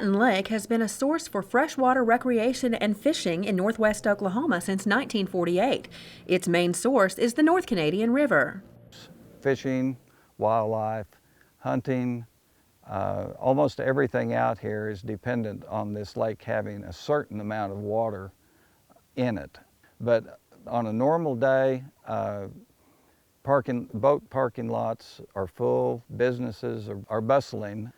Canton Lake has been a source for freshwater recreation and fishing in northwest Oklahoma since 1948. Its main source is the North Canadian River. Fishing, wildlife, hunting, almost everything out here is dependent on this lake having a certain amount of water in it. But on a normal day, boat parking lots are full, businesses are bustling.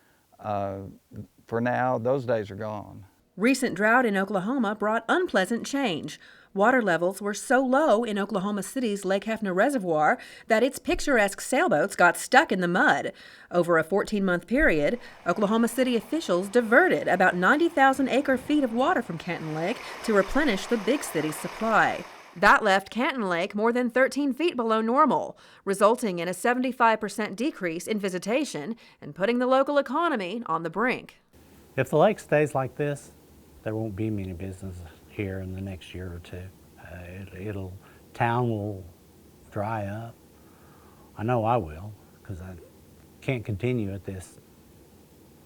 For now, those days are gone. Recent drought in Oklahoma brought unpleasant change. Water levels were so low in Oklahoma City's Lake Hefner Reservoir that its picturesque sailboats got stuck in the mud. Over a 14-month period, Oklahoma City officials diverted about 90,000 acre-feet of water from Canton Lake to replenish the big city's supply. That left Canton Lake more than 13 feet below normal, resulting in a 75% decrease in visitation and putting the local economy on the brink. If the lake stays like this, there won't be many businesses here in the next year or two. Town will dry up. I know I will, because I can't continue at this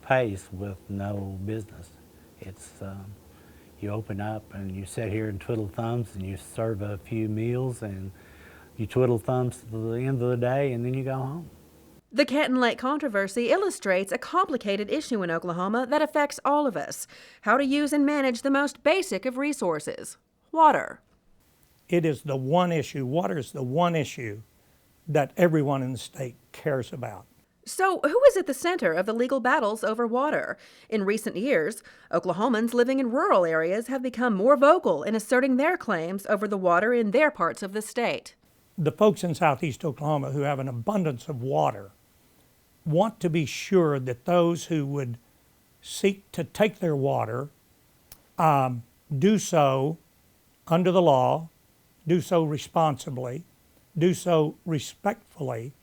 pace with no business. It's you open up and you sit here and twiddle thumbs and you serve a few meals and you twiddle thumbs to the end of the day and then you go home. The Canton Lake controversy illustrates a complicated issue in Oklahoma that affects all of us: how to use and manage the most basic of resources, water. It is the one issue, water is the one issue that everyone in the state cares about. So who is at the center of the legal battles over water? In recent years, Oklahomans living in rural areas have become more vocal in asserting their claims over the water in their parts of the state. The folks in southeast Oklahoma who have an abundance of water want to be sure that those who would seek to take their water do so under the law, do so responsibly, do so respectfully,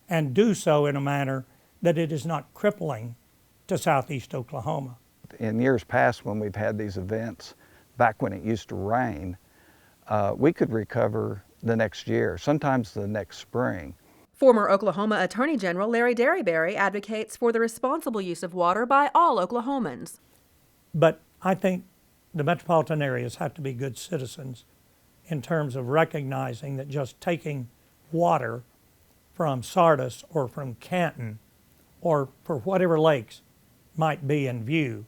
and do so in a manner that it is not crippling to southeast Oklahoma. In years past, when we've had these events, back when it used to rain, we could recover the next year, sometimes the next spring. Former Oklahoma Attorney General Larry Derryberry advocates for the responsible use of water by all Oklahomans. But I think the metropolitan areas have to be good citizens in terms of recognizing that just taking water from Sardis or from Canton or for whatever lakes might be in view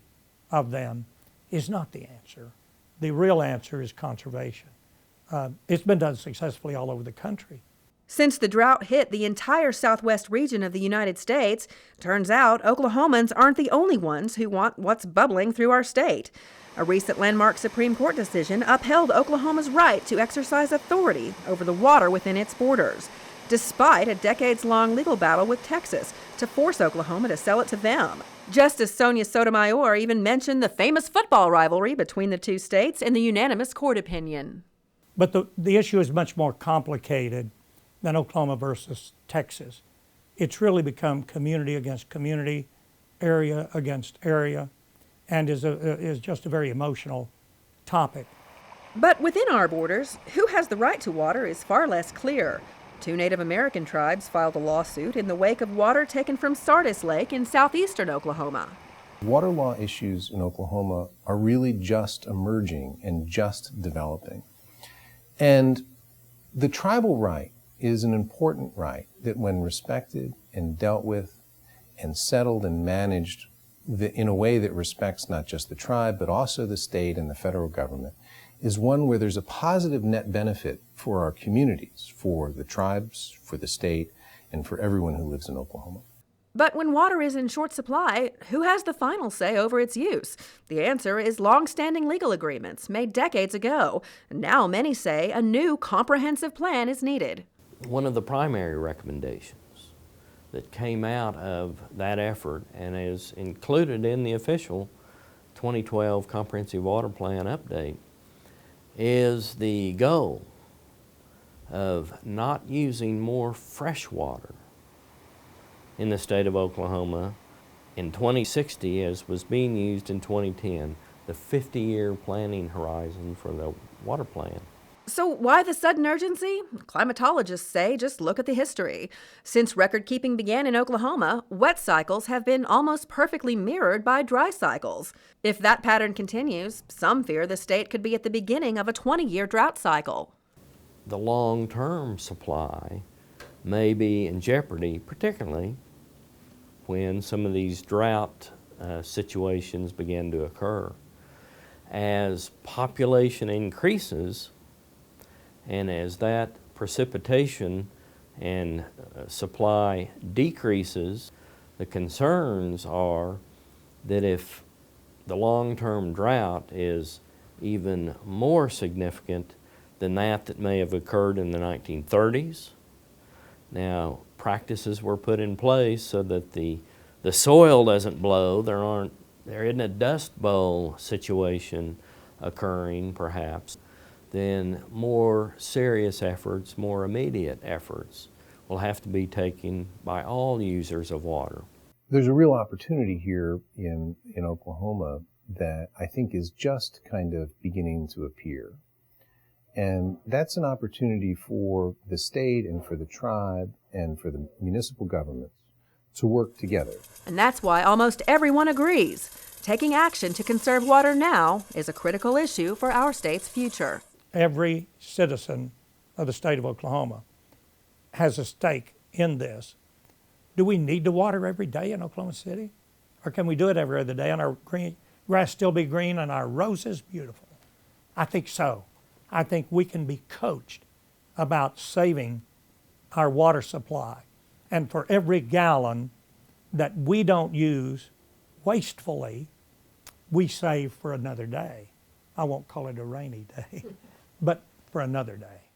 of them is not the answer. The real answer is conservation. It's been done successfully all over the country. Since the drought hit the entire southwest region of the United States, turns out Oklahomans aren't the only ones who want what's bubbling through our state. A recent landmark Supreme Court decision upheld Oklahoma's right to exercise authority over the water within its borders, despite a decades-long legal battle with Texas to force Oklahoma to sell it to them. Justice Sonia Sotomayor even mentioned the famous football rivalry between the two states in the unanimous court opinion. But the issue is much more complicated than Oklahoma versus Texas. It's really become community against community, area against area, and is just a very emotional topic. But within our borders, who has the right to water is far less clear. 2 Native American tribes filed a lawsuit in the wake of water taken from Sardis Lake in southeastern Oklahoma. Water law issues in Oklahoma are really just emerging and just developing. And the tribal right is an important right that, when respected and dealt with and settled and managed in a way that respects not just the tribe but also the state and the federal government, is one where there's a positive net benefit for our communities, for the tribes, for the state, and for everyone who lives in Oklahoma. But when water is in short supply, who has the final say over its use? The answer is long-standing legal agreements made decades ago. Now many say a new comprehensive plan is needed. One of the primary recommendations that came out of that effort and is included in the official 2012 Comprehensive Water Plan update is the goal of not using more fresh water in the state of Oklahoma in 2060 as was being used in 2010, the 50-year planning horizon for the water plan. So, why the sudden urgency? Climatologists say just look at the history. Since record keeping began in Oklahoma, wet cycles have been almost perfectly mirrored by dry cycles. If that pattern continues, some fear the state could be at the beginning of a 20-year drought cycle. The long-term supply may be in jeopardy, particularly when some of these drought situations begin to occur. As population increases, and as that precipitation and supply decreases, the concerns are that if the long-term drought is even more significant than that may have occurred in the 1930s. Now, practices were put in place so that the soil doesn't blow. There isn't a dust bowl situation occurring, perhaps. Then more serious efforts, more immediate efforts will have to be taken by all users of water. There's a real opportunity here in Oklahoma that I think is just kind of beginning to appear. And that's an opportunity for the state and for the tribe and for the municipal governments to work together. And that's why almost everyone agrees. Taking action to conserve water now is a critical issue for our state's future. Every citizen of the state of Oklahoma has a stake in this. Do we need to water every day in Oklahoma City? Or can we do it every other day and our grass still be green and our roses beautiful? I think so. I think we can be coached about saving our water supply. And for every gallon that we don't use wastefully, we save for another day. I won't call it a rainy day, but for another day.